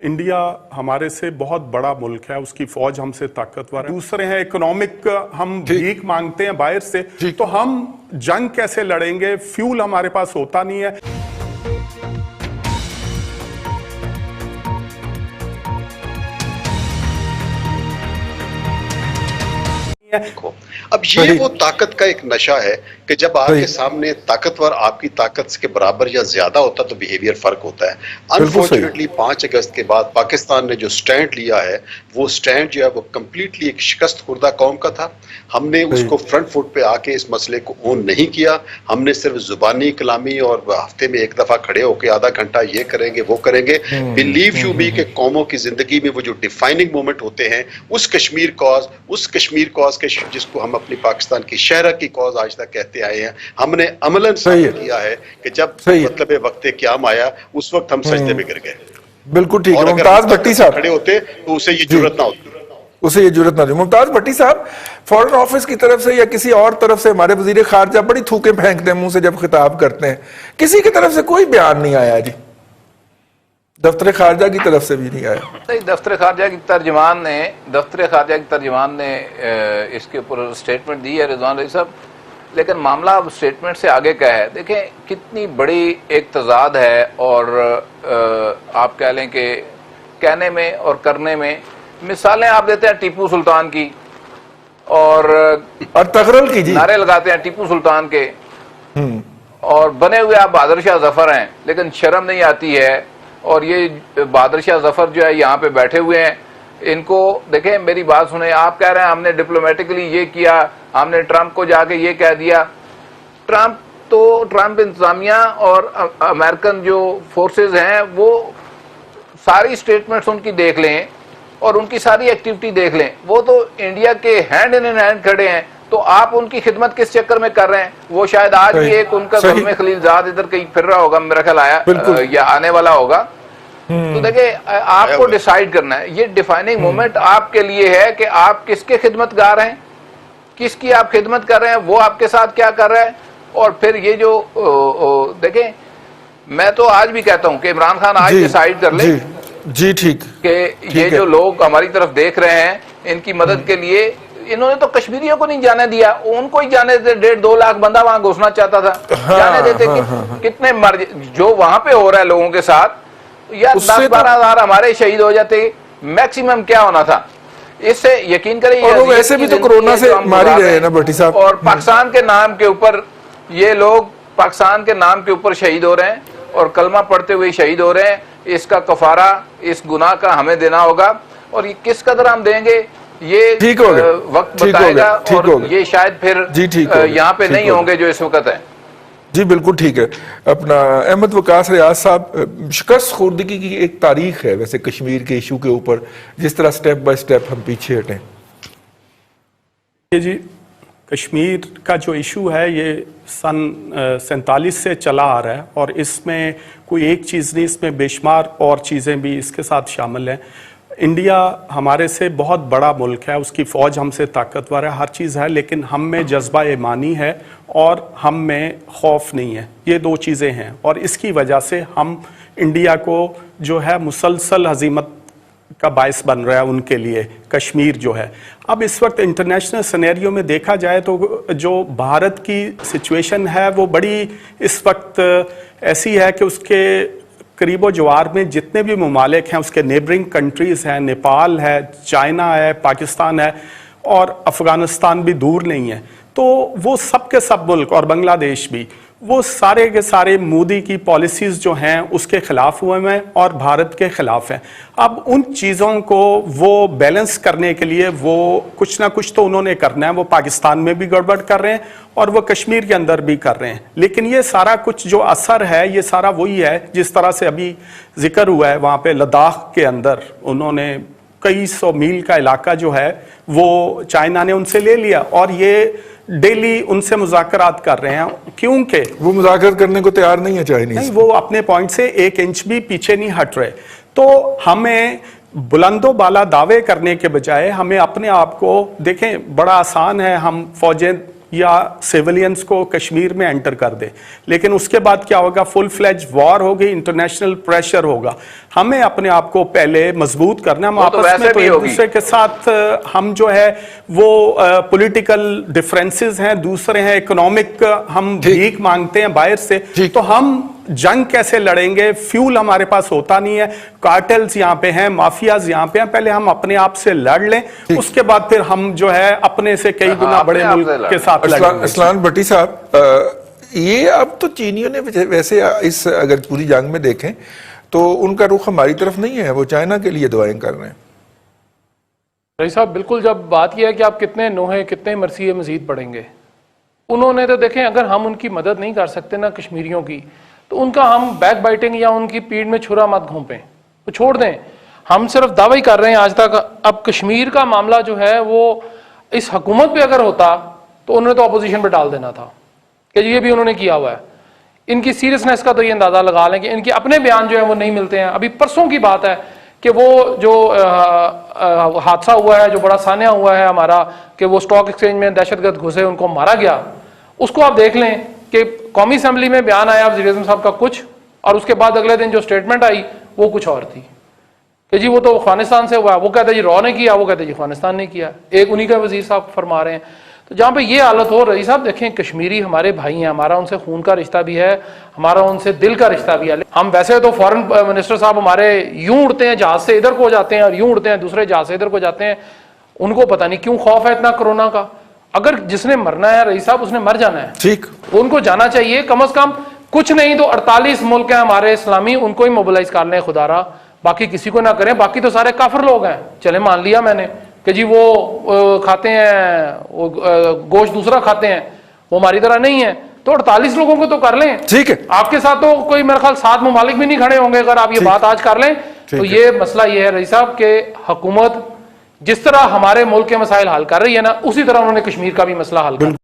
India हमारे से बहुत बड़ा मुल्क है, उसकी फौज हमसे ताकतवर है। दूसरे हैं इकोनॉमिक, हम भीख मांगते हैं बाहर से, तो हम जंग कैसे लड़ेंगे? फ्यूल हमारे पास होता नहीं है। अब ये वो ताकत का एक नशा है कि जब आपके सामने ताकतवर आपकी ताकत के बराबर या ज्यादा होता तो बिहेवियर फर्क होता है। अनफॉर्चुनेटली 5 अगस्त के बाद पाकिस्तान ने जो स्टैंड लिया है, वो स्टैंड जो है वो कम्प्लीटली एक शिकस्त खुर्दा कौम का था। हमने उसको फ्रंट फुट पे आके इस मसले को ओन नहीं किया। हमने सिर्फ जुबानी कलामी और हफ्ते में एक दफा खड़े होकर आधा घंटा ये करेंगे वो करेंगे। बिलीव यू मी कि कौमों की जिंदगी में वो जो डिफाइनिंग मोमेंट होते हैं, उस कश्मीर कॉज के जिसको हम अपनी पाकिस्तान की शहर की कॉज आज तक कहते आए हैं, हमने अमलन साबित किया है कि जब मतलब वक्त क़याम आया उस वक्त हम सजदे में गिर गए। बिल्कुल ठीक है। और मुमताज भट्टी साहब खड़े होते तो उसे ये जरूरत ना होती। मुमताज भट्टी साहब, फॉरेन ऑफिस की तरफ से या किसी और तरफ से हमारे वजीर खारजा बड़ी थूके फेंकते हैं मुंह से जब खिताब करते हैं, किसी की तरफ से कोई बयान नहीं आया जी, दफ्तर खारजा की तरफ से भी नहीं आया। नहीं, दफ्तर खारजा की तर्जमान ने इसके ऊपर स्टेटमेंट दी है रिजवान रईस साहब, लेकिन मामला अब स्टेटमेंट से आगे का है। देखें कितनी बड़ी एक तजाद है, और आप कह लें कि कहने में और करने में। मिसालें आप देते हैं टीपू सुल्तान की और तगरल की जी, नारे लगाते हैं टीपू सुल्तान के, और बने हुए आप बहादुर शाह जफर हैं, लेकिन शर्म नहीं आती है। और ये बहादुर शाह जफर जो है यहाँ पे बैठे हुए हैं, इनको देखें, मेरी बात सुने। आप कह रहे हैं हमने डिप्लोमेटिकली ये किया, हमने ट्रंप को जाके ये कह दिया। ट्रंप इंतजामिया और अमेरिकन जो फोर्सेस हैं वो सारी स्टेटमेंट्स उनकी देख लें और उनकी सारी एक्टिविटी देख लें, वो तो इंडिया के हैंड इन हैंड खड़े हैं। तो आप उनकी खिदमत किस चक्कर में कर रहे हैं? वो शायद आज भी एक उनका ज़ुल्म खलीलजाद इधर कहीं फिर रहा होगा, मेरा ख्याल आया या आने वाला होगा। तो देखिए, आपको डिसाइड करना है, ये डिफाइनिंग मोमेंट आपके लिए है कि आप किसके खिदमतगार हैं, किसकी आप खिदमत कर रहे हैं, वो आपके साथ क्या कर रहा है। और फिर ये जो देखें, मैं तो आज भी कहता हूं कि इमरान खान आज डिसाइड कर ले जी ठीक कि ये जो लोग हमारी तरफ देख रहे हैं, इनकी मदद के लिए इन्होंने तो कश्मीरियों को नहीं जाने दिया, उनको ही जाने देते। 1.5-2 लाख बंदा वहां घुसना चाहता था, जाने देते। कितने मर जो वहां पे हो रहा है लोगों के साथ, या 10-12 हजार हमारे शहीद हो जाते, मैक्सिमम क्या होना था। इससे यकीन करें, और वैसे भी तो कोरोना से मार ही रहे हैं ना भट्टी साहब। और पाकिस्तान के नाम के ऊपर ये लोग पाकिस्तान के नाम के ऊपर शहीद हो रहे हैं और कलमा पढ़ते हुए शहीद हो रहे हैं। इसका कफारा इस गुनाह का हमें देना होगा, और ये किस कदर हम देंगे ये वक्त बताएगा। और ये शायद फिर यहाँ पे नहीं होंगे जो इस वक्त है। जी बिल्कुल ठीक है। अपना अहमद वकास रियाज साहब, शिकस्त खुर्दगी की एक तारीख है वैसे कश्मीर के इशू के ऊपर, जिस तरह स्टेप बाय स्टेप हम पीछे हटें। जी, कश्मीर का जो इशू है ये सन 47 से चला आ रहा है, और इसमें कोई एक चीज़ नहीं, इसमें बेशुमार और चीज़ें भी इसके साथ शामिल हैं। इंडिया हमारे से बहुत बड़ा मुल्क है, उसकी फ़ौज हमसे ताकतवर है, हर चीज़ है, लेकिन हम में जज्बा ईमानी है और हम में खौफ नहीं है। ये 2 चीज़ें हैं, और इसकी वजह से हम इंडिया को जो है मुसलसल हजीमत का बायस बन रहा है उनके लिए कश्मीर जो है। अब इस वक्त इंटरनेशनल सिनेरियो में देखा जाए तो जो भारत की सिचुएशन है वो बड़ी इस वक्त ऐसी है कि उसके करीबो जवार में जितने भी ममालिक हैं, उसके नेबरिंग कंट्रीज़ हैं, नेपाल है, चाइना है, पाकिस्तान है, और अफ़गानिस्तान भी दूर नहीं है। तो वो सब के सब मुल्क, और बांग्लादेश भी, वो सारे के सारे मोदी की पॉलिसीज़ जो हैं उसके ख़िलाफ़ हुए हैं और भारत के ख़िलाफ़ हैं। अब उन चीज़ों को वो बैलेंस करने के लिए वो कुछ ना कुछ तो उन्होंने करना है। वो पाकिस्तान में भी गड़बड़ कर रहे हैं और वो कश्मीर के अंदर भी कर रहे हैं, लेकिन ये सारा कुछ जो असर है ये सारा वही है जिस तरह से अभी जिक्र हुआ है। वहाँ पे लद्दाख के अंदर उन्होंने कई 100 मील का इलाका जो है वो चाइना ने उनसे ले लिया, और ये डेली उनसे मुज़ाकरात कर रहे हैं, क्योंकि वो मुज़ाकरात करने को तैयार नहीं है चाइनीज़। नहीं, वो अपने पॉइंट से 1 इंच भी पीछे नहीं हट रहे। तो हमें बुलंदो बाला दावे करने के बजाय हमें अपने आप को देखें, बड़ा आसान है हम फौजें या सिविलियंस को कश्मीर में एंटर कर दे, लेकिन उसके बाद क्या होगा, फुल फ्लेज वॉर होगी, इंटरनेशनल प्रेशर होगा। हमें अपने आप को पहले मजबूत करना, हम आपस में तो एक दूसरे के साथ हम जो है वो पॉलिटिकल डिफरेंसेस हैं, दूसरे हैं इकोनॉमिक, हम भीख मांगते हैं बाहर से, तो हम जंग कैसे लड़ेंगे? फ्यूल हमारे पास होता नहीं है, कार्टेल्स यहाँ पे हैं, माफियाज यहाँ पे हैं, पहले हम अपने आप से लड़ लें, उसके बाद फिर हम जो है अपने से कई गुना बड़े मुल्क के साथ लड़ेंगे। असलान भट्टी साहब, ये अब तो चीनियों ने वैसे इस अगर पूरी जंग में देखें तो उनका रुख हमारी तरफ नहीं है, वो चाइना के लिए दुआएं कर रहे हैं। रईस साहब, बिल्कुल जब बात यह है कि आप कितने नोहे कितने मरसिए मजीद पढ़ेंगे, उन्होंने तो देखें अगर हम उनकी मदद नहीं कर सकते ना कश्मीरियों की, तो उनका हम बैक बाइटिंग या उनकी पीठ में छुरा मत घोंपें, तो छोड़ दें। हम सिर्फ दावा ही कर रहे हैं आज तक। अब कश्मीर का मामला जो है वो इस हुकूमत पे अगर होता तो उन्होंने तो अपोजिशन पे डाल देना था, कि ये भी उन्होंने किया हुआ है। इनकी सीरियसनेस का तो ये अंदाजा लगा लें कि इनके अपने बयान जो है वो नहीं मिलते हैं। अभी परसों की बात है कि वो जो हादसा हुआ है, जो बड़ा सान्या हुआ है हमारा, कि वो स्टॉक एक्सचेंज में दहशतगर्द घुसे, उनको मारा गया, उसको आप देख लें कि कौमी असेंबली में बयान आया वज़ीर आज़म साहब का कुछ, और उसके बाद अगले दिन जो स्टेटमेंट आई वो कुछ और थी, कि जी वो तो अफगानिस्तान से हुआ, वो कहते जी रॉ ने किया, वो कहते जी अफगानिस्तान ने किया। एक उन्हीं का वजीर साहब फरमा रहे हैं। तो जहाँ पे ये हालत हो रही साहब, देखें कश्मीरी हमारे भाई हैं, हमारा उनसे खून का रिश्ता भी है, हमारा उनसे दिल का रिश्ता भी है। हम वैसे तो फॉरेन मिनिस्टर साहब हमारे यूं उड़ते हैं जहाज से इधर को जाते हैं और यूं उड़ते हैं दूसरे जहाज से इधर को जाते हैं, उनको पता नहीं क्यों खौफ है इतना कोरोना का। अगर जिसने मरना है रईस साहब उसने मर जाना है, ठीक, उनको जाना चाहिए। कम से कम कुछ नहीं तो 48 मुल्क हैं हमारे इस्लामी, उनको ही मोबिलाइज कर लें खुदारा, बाकी किसी को ना करें। बाकी तो सारे काफिर लोग हैं, चले मान लिया मैंने कि जी वो खाते हैं, वो गोश्त दूसरा खाते हैं, वो हमारी तरह नहीं है, तो 48 लोगों को तो कर लें, ठीक है। आपके साथ तो कोई मेरे ख्याल 7 ममालिक भी नहीं खड़े होंगे अगर आप ये बात आज कर लें। तो ये मसला ये है रईस साहब के हुकूमत जिस तरह हमारे मुल्क के मसाइल हल कर रही है ना, उसी तरह उन्होंने कश्मीर का भी मसला हल कर